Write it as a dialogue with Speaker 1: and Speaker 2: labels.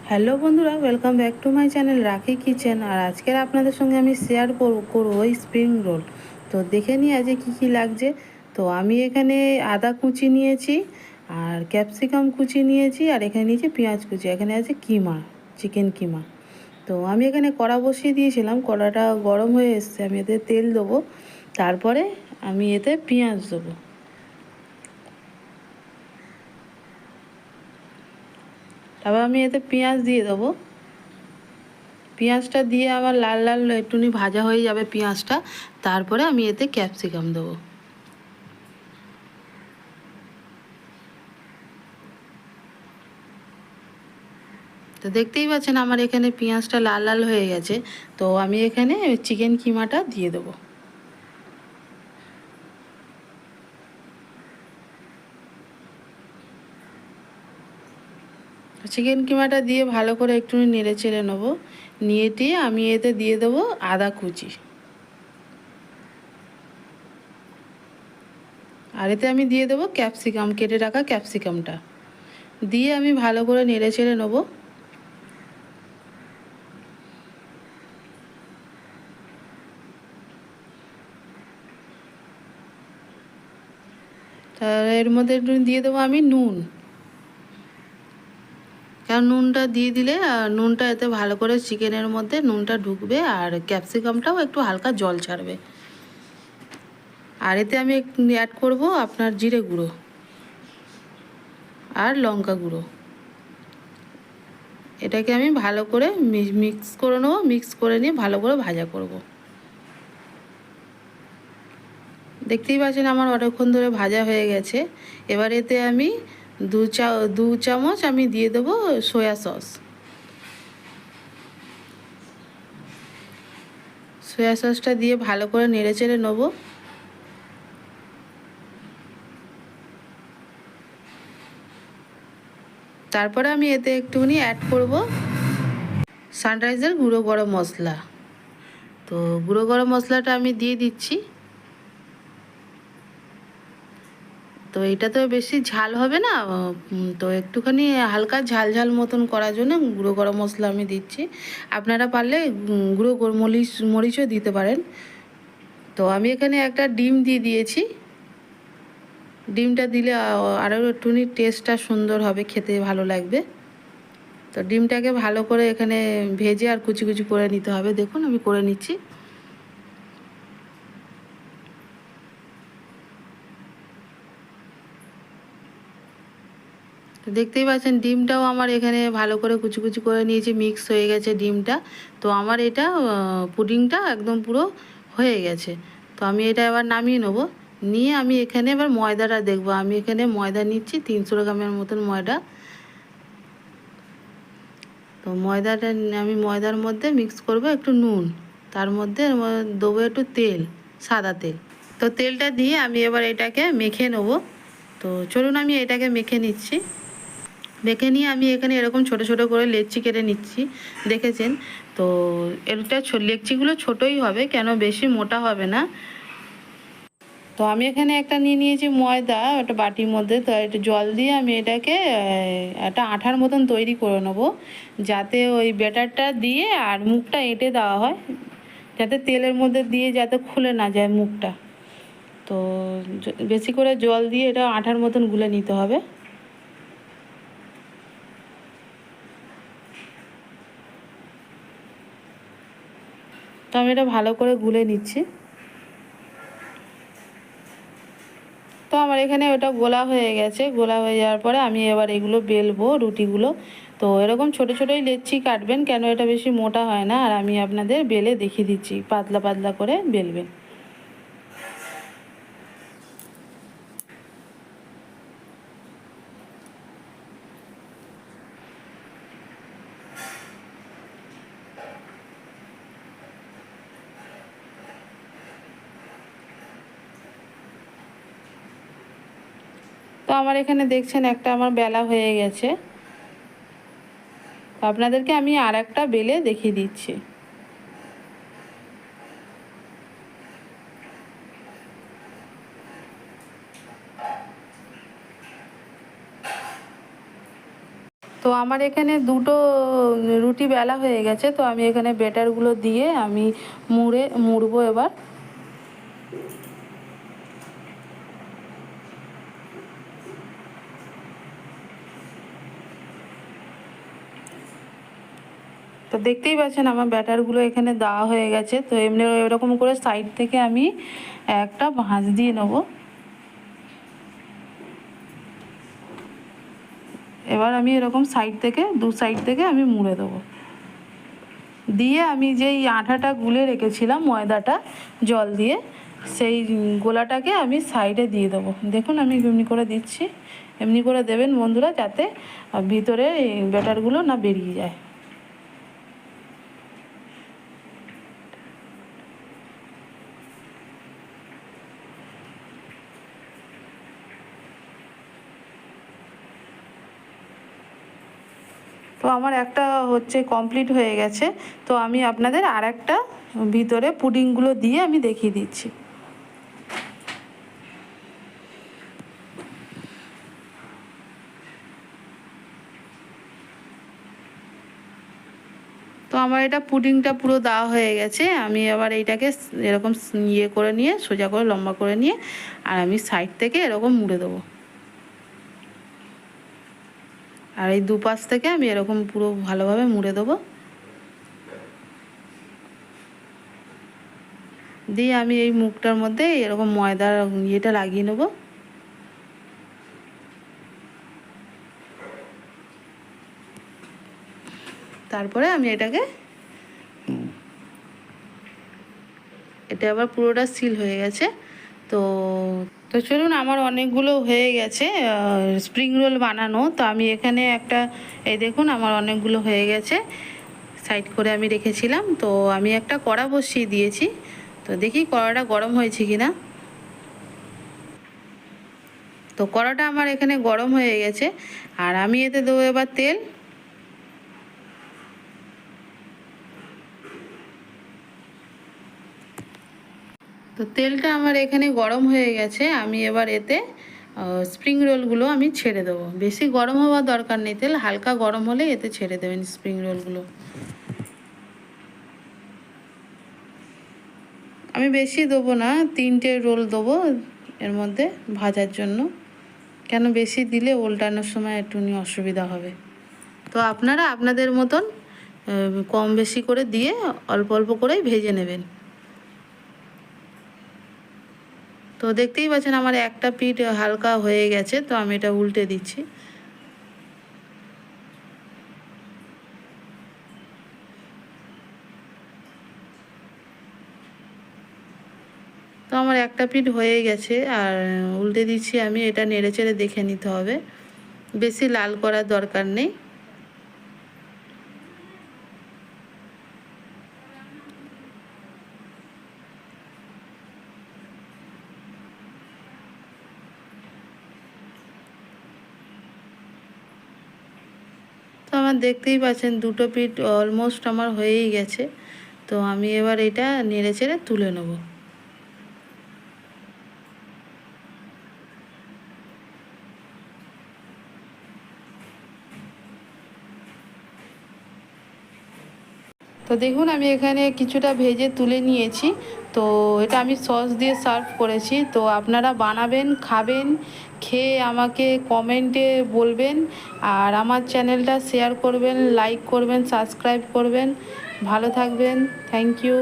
Speaker 1: Hello বন্ধুরা, welcome back to my channel রাখি kitchen. আর আজকের আপনাদের সঙ্গে আমি শেয়ার করবো ওই স্প্রিং রোল। তো দেখে নিই আজকে কী লাগছে। তো আমি এখানে আদা কুচি নিয়েছি, আর ক্যাপসিকাম কুচি নিয়েছি, আর এখানে নিয়েছি পেঁয়াজ কুচি, এখানে আছে কিমা, চিকেন কিমা। তো আমি এখানে কড়া বসিয়ে দিয়েছিলাম, কড়াটা গরম হয়ে এসছে। আমি এতে তেল দেবো, তারপরে আমি এতে পেঁয়াজ দেবো। তারপর আমি এতে পেঁয়াজ দিয়ে দেবো। পেঁয়াজটা দিয়ে আবার লাল লাল একটুনি ভাজা হয়ে যাবে পেঁয়াজটা, তারপরে আমি এতে ক্যাপসিকাম দেবো। তো দেখতেই পাচ্ছেন আমার এখানে পেঁয়াজটা লাল লাল হয়ে গেছে। তো আমি এখানে চিকেন কিমাটা দিয়ে দেবো। চিকেন কিমাটা দিয়ে ভালো করে একটু নেড়ে চেড়ে নেবো। নিয়ে দিয়ে আমি এতে দিয়ে দেবো আদা কুচি, আর এতে আমি দিয়ে দেবো ক্যাপসিকাম, কেটে রাখা ক্যাপসিকামটা দিয়ে আমি ভালো করে নেড়ে চেড়ে নেবো। তার এর মধ্যে একটু দিয়ে দেবো আমি নুন, কারণ নুনটা দিয়ে দিলে নুনটা এতে ভালো করে চিকেনের মধ্যে নুনটা ঢুকবে, আর ক্যাপসিকামটাও একটু হালকা জল ছাড়বে। আর এতে আমি অ্যাড করব আপনার জিরে গুঁড়ো আর লঙ্কা গুঁড়ো। এটাকে আমি ভালো করে মিক্স করে নেবো। মিক্স করে নিয়ে ভালো করে ভাজা করব। দেখতেই পাচ্ছেন আমার অনেকক্ষণ ধরে ভাজা হয়ে গেছে। এবার এতে আমি দু চামচ আমি দিয়ে দেবো সয়া সস। সয়া সসটা দিয়ে ভালো করে নেড়ে চেড়ে নেবো। তারপরে আমি এতে একটুখানি অ্যাড করব সানরাইজের গুঁড়ো গরম মশলা। তো গুঁড়ো গরম মশলাটা আমি দিয়ে দিচ্ছি। তো এটা তো বেশি ঝাল হবে না, তো একটুখানি হালকা ঝাল ঝাল মতন করার জন্য গুঁড়ো গরম মশলা আমি দিচ্ছি। আপনারা পারলে গুঁড়ো মরিচও দিতে পারেন। তো আমি এখানে একটা ডিম দিয়ে দিয়েছি। ডিমটা দিলে আরও একটুখানি টেস্টটা সুন্দর হবে, খেতে ভালো লাগবে। তো ডিমটাকে ভালো করে এখানে ভেজে আর কুচি কুচি করে নিতে হবে। দেখুন আমি করে নিচ্ছি। তো দেখতেই পাচ্ছেন ডিমটাও আমার এখানে ভালো করে কুচি কুচি করে নিয়েছি, মিক্স হয়ে গেছে ডিমটা। তো আমার এটা পুডিংটা একদম পুরো হয়ে গেছে। তো আমি এটা এবার নামিয়ে নেব। নিয়ে আমি এখানে এবার ময়দাটা দেখব। আমি এখানে ময়দা নিচ্ছি 300 গ্রামের মতন ময়দা। তো ময়দাটা আমি ময়দার মধ্যে মিক্স করব একটু নুন, তার মধ্যে দেবো একটু তেল, সাদা তেল। তো তেলটা দিয়ে আমি এবার এটাকে মেখে নেব। তো চলুন আমি এটাকে মেখে নিচ্ছি। মেখে নিয়ে আমি এখানে এরকম ছোট ছোট করে লেচি কেটে নিচ্ছি, দেখেছেন। তো এটা লেচিগুলো ছোটোই হবে, কেন বেশি মোটা হবে না। তো আমি এখানে একটা নিয়ে নিয়েছি ময়দা, একটা বাটির মধ্যে। তো একটু জল দিয়ে আমি এটাকে একটা আঠার মতন তৈরি করে নেব, যাতে ওই ব্যাটারটা দিয়ে আর মুখটা এঁটে দেওয়া হয়, যাতে তেলের মধ্যে দিয়ে যাতে খুলে না যায় মুখটা। তো বেশি করে জল দিয়ে এটা আঠার মতন গুলে নিতে হবে। তো আমি এটা ভালো করে গুলে নিচ্ছি। তো আমার এখানে ওটা গোলা হয়ে গেছে। গোলা হয়ে যাওয়ার পরে আমি এবার এগুলো বেলবো রুটিগুলো। তো এরকম ছোটো ছোটোই লেচি কাটবেন, কেন এটা বেশি মোটা হয় না। আর আমি আপনাদের বেলে দেখিয়ে দিচ্ছি, পাতলা পাতলা করে বেলবেন। তো আমার এখানে দেখছেন একটা আমার বেলা হয়ে গেছে। তো আপনাদেরকে আমি আর একটা বেলে দেখিয়ে দিচ্ছি। তো আমার এখানে দুটো রুটি বেলা হয়ে গেছে, তো আমি এখানে ব্যাটারগুলো দিয়ে আমি মুড়বো এবার। তো দেখতেই পাচ্ছেন আমার ব্যাটারগুলো এখানে দেওয়া হয়ে গেছে। তো এমনি এরকম করে সাইড থেকে আমি একটা ভাঁজ দিয়ে নেব। এবার আমি এরকম দু সাইড থেকে আমি মুড়ে দেবো। দিয়ে আমি যেই আটাটা গুলে রেখেছিলাম ময়দাটা জল দিয়ে, সেই গোলাটাকে আমি সাইডে দিয়ে দেবো। দেখুন আমি এমনি করে দিচ্ছি। এমনি করে দেবেন বন্ধুরা, যাতে ভিতরে ব্যাটারগুলো না বেরিয়ে যায়। তো আমার একটা হচ্ছে কমপ্লিট হয়ে গেছে। তো আমি আপনাদের আর একটা ভিতরে পুডিংগুলো দিয়ে আমি দেখিয়ে দিচ্ছি। তো আমার এটা পুডিংটা পুরো দেওয়া হয়ে গেছে। আমি এবার এইটাকে এরকম ইয়ে করে নিয়ে সোজা করে লম্বা করে নিয়ে আর আমি সাইড থেকে এরকম মুড়ে দেবো। আর এই দুপাশ থেকে আমি এরকম পুরো ভালোভাবে মুড়ে দেবো। দিয়ে আমি এই মুখটার মধ্যে এরকম ময়দার ইয়েটা লাগিয়ে নেব। তারপরে আমি এটা আবার পুরোটা সিল হয়ে গেছে। তো তো চলুন, আমার অনেকগুলো হয়ে গেছে স্প্রিং রোল বানানো। তো আমি এখানে একটা, এই দেখুন আমার অনেকগুলো হয়ে গেছে, সাইড করে আমি রেখেছিলাম। তো আমি একটা কড়া বসিয়ে দিয়েছি। তো দেখি কড়াটা গরম হয়েছে কি না। তো কড়াটা আমার এখানে গরম হয়ে গেছে, আর আমি এতে দেবো এবার তেল। তো তেলটা আমার এখানে গরম হয়ে গেছে। আমি এবার এতে স্প্রিং রোলগুলো আমি ছেড়ে দেবো। বেশি গরম হওয়ার দরকার নেই, তেল হালকা গরম হলে এতে ছেড়ে দেবেন স্প্রিং রোলগুলো। আমি বেশি দেবো না, 3টে রোল দেবো এর মধ্যে ভাজার জন্য, কেন বেশি দিলে উল্টানোর সময় একটু অসুবিধা হবে। তো আপনারা আপনাদের মতন কম বেশি করে দিয়ে অল্প অল্প করেই ভেজে নেবেন। তো দেখতেই পাচ্ছেন আমার একটা পিঠ হালকা হয়ে গেছে। তো আমি এটা উল্টে দিচ্ছি। তো আমার একটা পিঠ হয়ে গেছে, আর উল্টে দিচ্ছি আমি। এটা নেড়ে চেড়ে দেখে নিতে হবে, বেশি লাল করার দরকার নেই। তো আমার দেখতেই পাচ্ছেন দুটো পিঠ অলমোস্ট আমার হয়েই গেছে। তো আমি এবার এটা নেড়ে চেড়ে তুলে নেব। তো দেখুন আমি এখানে কিছুটা ভেজে তুলে নিয়েছি। তো এটা আমি সস দিয়ে সার্ভ করেছি। তো আপনারা বানাবেন, খাবেন, খেয়ে আমাকে কমেন্টে বলবেন। আর আমার চ্যানেলটা শেয়ার করবেন, লাইক করবেন, সাবস্ক্রাইব করবেন। ভালো থাকবেন। Thank you.